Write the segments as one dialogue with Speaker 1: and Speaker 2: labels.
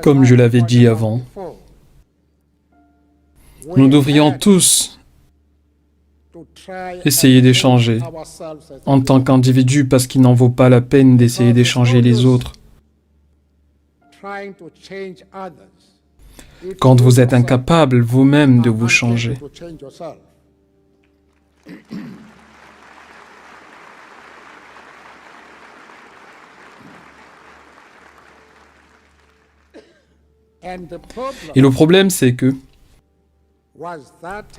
Speaker 1: Comme je l'avais dit avant, nous devrions tous essayer d'échanger en tant qu'individu parce qu'il n'en vaut pas la peine d'essayer d'échanger les autres. Quand vous êtes incapable vous-même de vous changer. Et le problème, c'est que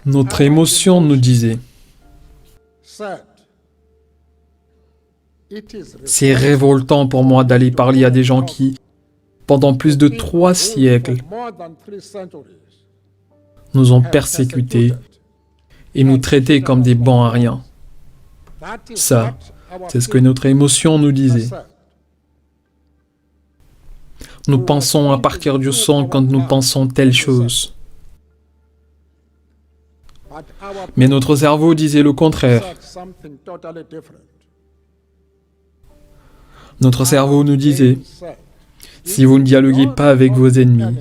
Speaker 1: notre émotion nous disait « C'est révoltant pour moi d'aller parler à des gens qui, pendant plus de 3 siècles, nous ont persécutés et nous traitaient comme des bons à rien. » Ça, c'est ce que notre émotion nous disait. Nous pensons à partir du sang quand nous pensons telle chose. Mais notre cerveau disait le contraire. Notre cerveau nous disait, si vous ne dialoguez pas avec vos ennemis,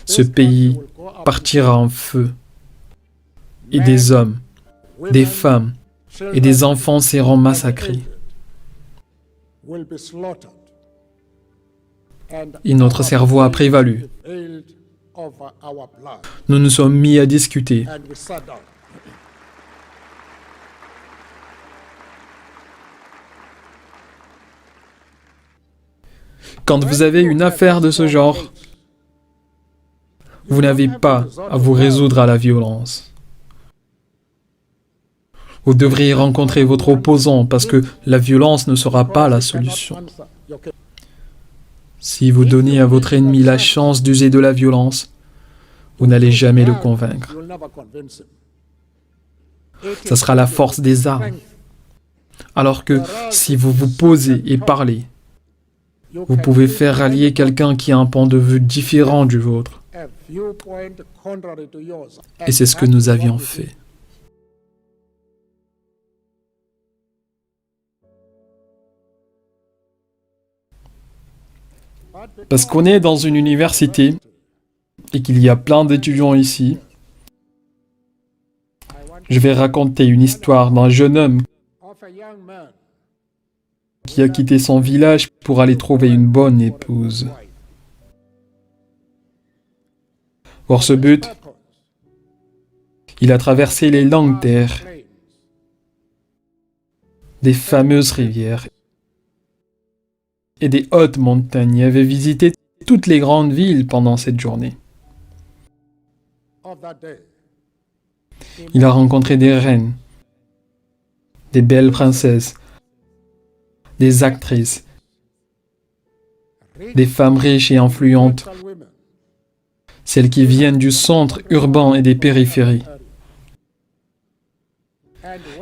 Speaker 1: ce pays partira en feu. Et des hommes, des femmes et des enfants seront massacrés. Et notre cerveau a prévalu. Nous nous sommes mis à discuter. Quand vous avez une affaire de ce genre, vous n'avez pas à vous résoudre à la violence. Vous devriez rencontrer votre opposant parce que la violence ne sera pas la solution. Si vous donnez à votre ennemi la chance d'user de la violence, vous n'allez jamais le convaincre. Ça sera la force des armes. Alors que si vous vous posez et parlez, vous pouvez faire rallier quelqu'un qui a un point de vue différent du vôtre. Et c'est ce que nous avions fait. Parce qu'on est dans une université et qu'il y a plein d'étudiants ici, je vais raconter une histoire d'un jeune homme qui a quitté son village pour aller trouver une bonne épouse. Pour ce but, il a traversé les longues terres, des fameuses rivières et des hautes montagnes et avait visité toutes les grandes villes pendant cette journée. Il a rencontré des reines, des belles princesses, des actrices, des femmes riches et influentes, celles qui viennent du centre urbain et des périphéries.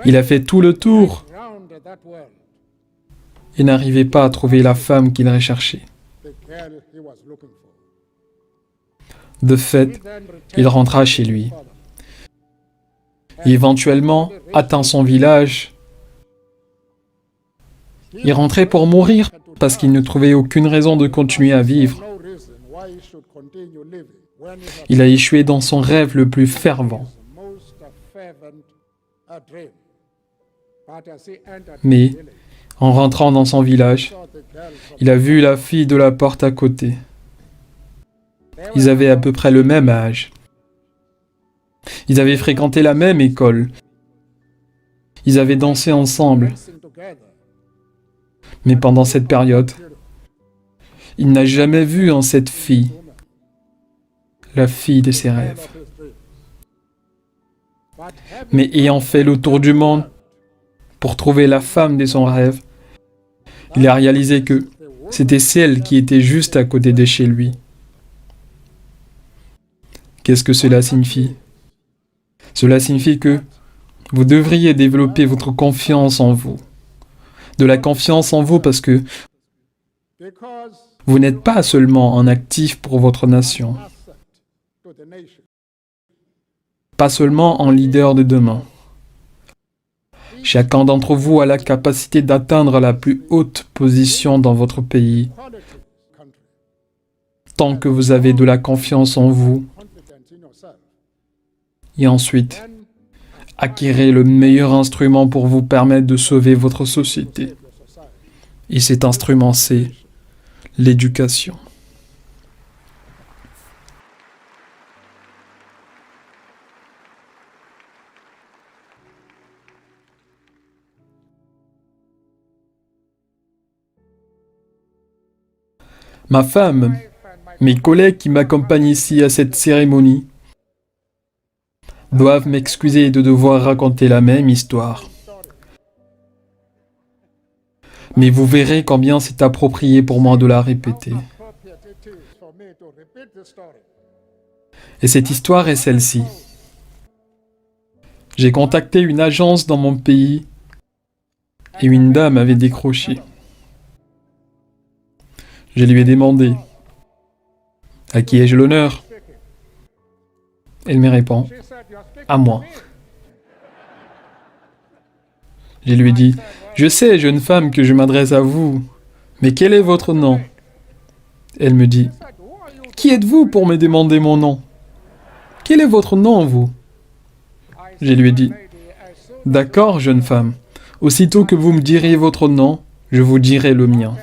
Speaker 1: Il a fait tout le tour et n'arrivait pas à trouver la femme qu'il recherchait. De fait, il rentra chez lui. Et éventuellement, atteint son village, il rentrait pour mourir parce qu'il ne trouvait aucune raison de continuer à vivre. Il a échoué dans son rêve le plus fervent. Mais, en rentrant dans son village, il a vu la fille de la porte à côté. Ils avaient à peu près le même âge. Ils avaient fréquenté la même école. Ils avaient dansé ensemble. Mais pendant cette période, il n'a jamais vu en cette fille la fille de ses rêves. Mais ayant fait le tour du monde pour trouver la femme de son rêve, il a réalisé que c'était celle qui était juste à côté de chez lui. Qu'est-ce que cela signifie? Cela signifie que vous devriez développer votre confiance en vous. De la confiance en vous parce que vous n'êtes pas seulement un actif pour votre nation, pas seulement un leader de demain. Chacun d'entre vous a la capacité d'atteindre la plus haute position dans votre pays tant que vous avez de la confiance en vous. Et ensuite, acquérez le meilleur instrument pour vous permettre de sauver votre société. Et cet instrument, c'est l'éducation. Ma femme, mes collègues qui m'accompagnent ici à cette cérémonie doivent m'excuser de devoir raconter la même histoire. Mais vous verrez combien c'est approprié pour moi de la répéter. Et cette histoire est celle-ci. J'ai contacté une agence dans mon pays et une dame avait décroché. Je lui ai demandé « À qui ai-je l'honneur ?» Elle me répond « À moi. » Je lui ai dit « Je sais, jeune femme, que je m'adresse à vous, mais quel est votre nom ?» Elle me dit « Qui êtes-vous pour me demander mon nom? Quel est votre nom, vous ?» Je lui ai dit « D'accord, jeune femme, aussitôt que vous me direz votre nom, je vous dirai le mien. »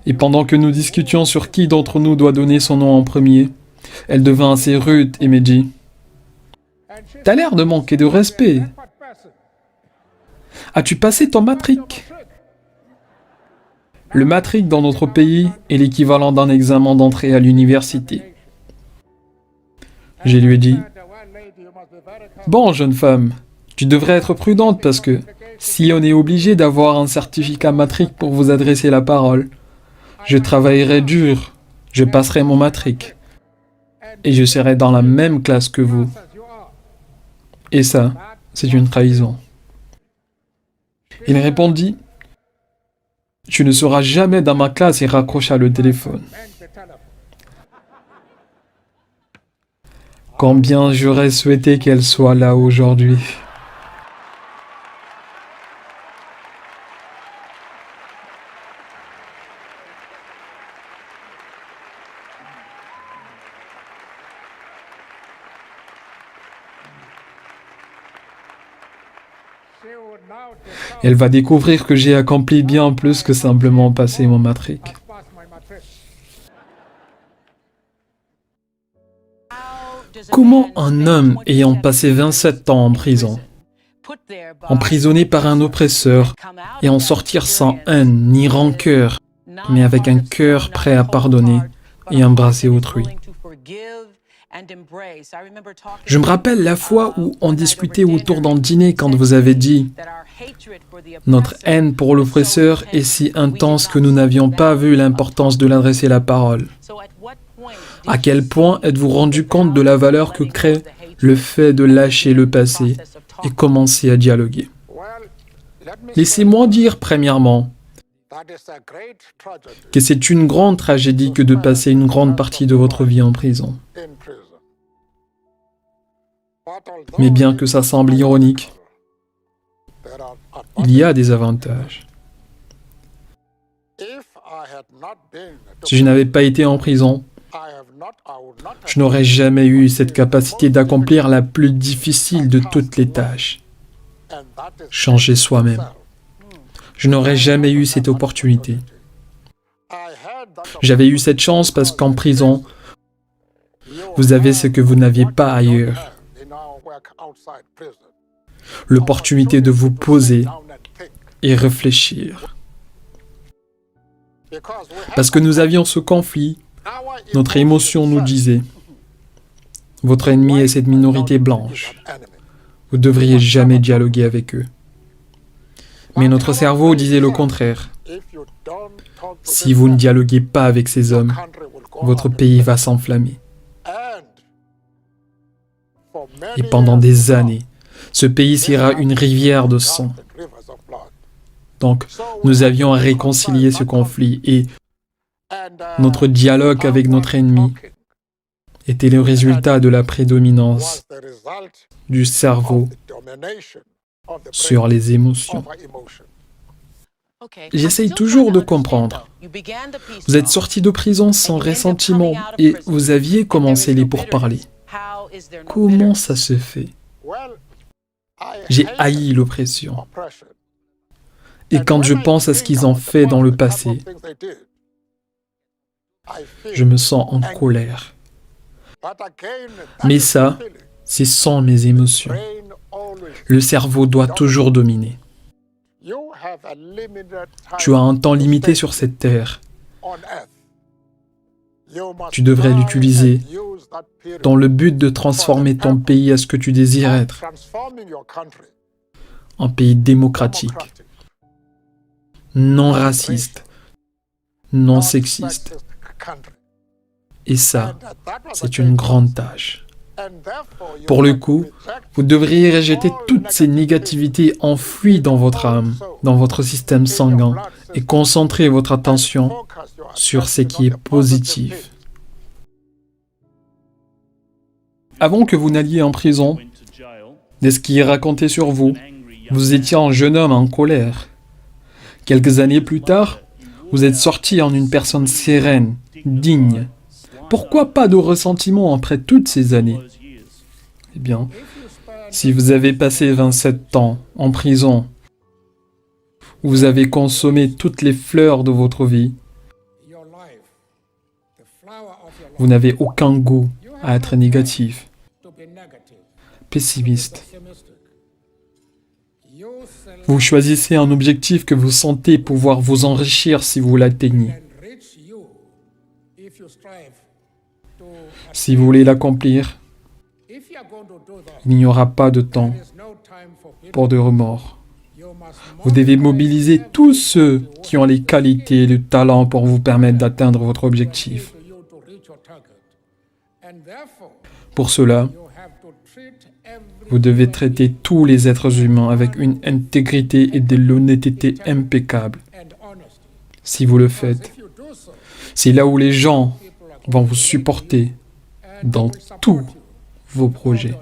Speaker 1: Et pendant que nous discutions sur qui d'entre nous doit donner son nom en premier, elle devint assez rude et me dit « T'as l'air de manquer de respect. As-tu passé ton matric ?» Le matric dans notre pays est l'équivalent d'un examen d'entrée à l'université. Je lui ai dit « Bon, jeune femme, tu devrais être prudente parce que si on est obligé d'avoir un certificat matric pour vous adresser la parole, je travaillerai dur, je passerai mon matric et je serai dans la même classe que vous. Et ça, c'est une trahison. » Il répondit « Tu ne seras jamais dans ma classe » et raccrocha le téléphone. Combien j'aurais souhaité qu'elle soit là aujourd'hui. Elle va découvrir que j'ai accompli bien plus que simplement passer mon matric. Comment un homme ayant passé 27 ans en prison, emprisonné par un oppresseur, et en sortir sans haine ni rancœur, mais avec un cœur prêt à pardonner et embrasser autrui? Je me rappelle la fois où on discutait autour d'un dîner quand vous avez dit « Notre haine pour l'oppresseur est si intense que nous n'avions pas vu l'importance de l'adresser la parole. » À quel point êtes-vous rendu compte de la valeur que crée le fait de lâcher le passé et commencer à dialoguer? Laissez-moi dire premièrement que c'est une grande tragédie que de passer une grande partie de votre vie en prison. Mais bien que ça semble ironique, il y a des avantages. Si je n'avais pas été en prison, je n'aurais jamais eu cette capacité d'accomplir la plus difficile de toutes les tâches. Changer soi-même. Je n'aurais jamais eu cette opportunité. J'avais eu cette chance parce qu'en prison, vous avez ce que vous n'aviez pas ailleurs. L'opportunité de vous poser et réfléchir. Parce que nous avions ce conflit, notre émotion nous disait « Votre ennemi est cette minorité blanche. Vous ne devriez jamais dialoguer avec eux. » Mais notre cerveau disait le contraire. « Si vous ne dialoguez pas avec ces hommes, votre pays va s'enflammer. » Et pendant des années, ce pays sera une rivière de sang. Donc, nous avions à réconcilier ce conflit et notre dialogue avec notre ennemi était le résultat de la prédominance du cerveau sur les émotions. J'essaye toujours de comprendre. Vous êtes sorti de prison sans ressentiment et vous aviez commencé les pourparlers. Comment ça se fait? J'ai haï l'oppression. Et quand je pense à ce qu'ils ont fait dans le passé, je me sens en colère. Mais ça, c'est sans mes émotions. Le cerveau doit toujours dominer. Tu as un temps limité sur cette terre. Tu devrais l'utiliser dans le but de transformer ton pays à ce que tu désires être. Un pays démocratique, non raciste, non sexiste. Et ça, c'est une grande tâche. Pour le coup, vous devriez rejeter toutes ces négativités enfouies dans votre âme, dans votre système sanguin, et concentrer votre attention sur ce qui est positif. Avant que vous n'alliez en prison, de ce qui est raconté sur vous, vous étiez un jeune homme en colère. Quelques années plus tard, vous êtes sorti en une personne sereine, digne. Pourquoi pas de ressentiment après toutes ces années? Eh bien, si vous avez passé 27 ans en prison, où vous avez consommé toutes les fleurs de votre vie, vous n'avez aucun goût à être négatif, pessimiste. Vous choisissez un objectif que vous sentez pouvoir vous enrichir si vous l'atteignez. Si vous voulez l'accomplir, il n'y aura pas de temps pour de remords. Vous devez mobiliser tous ceux qui ont les qualités et le talent pour vous permettre d'atteindre votre objectif. Pour cela, vous devez traiter tous les êtres humains avec une intégrité et de l'honnêteté impeccable. Si vous le faites, c'est là où les gens vont vous supporter dans tous vos projets.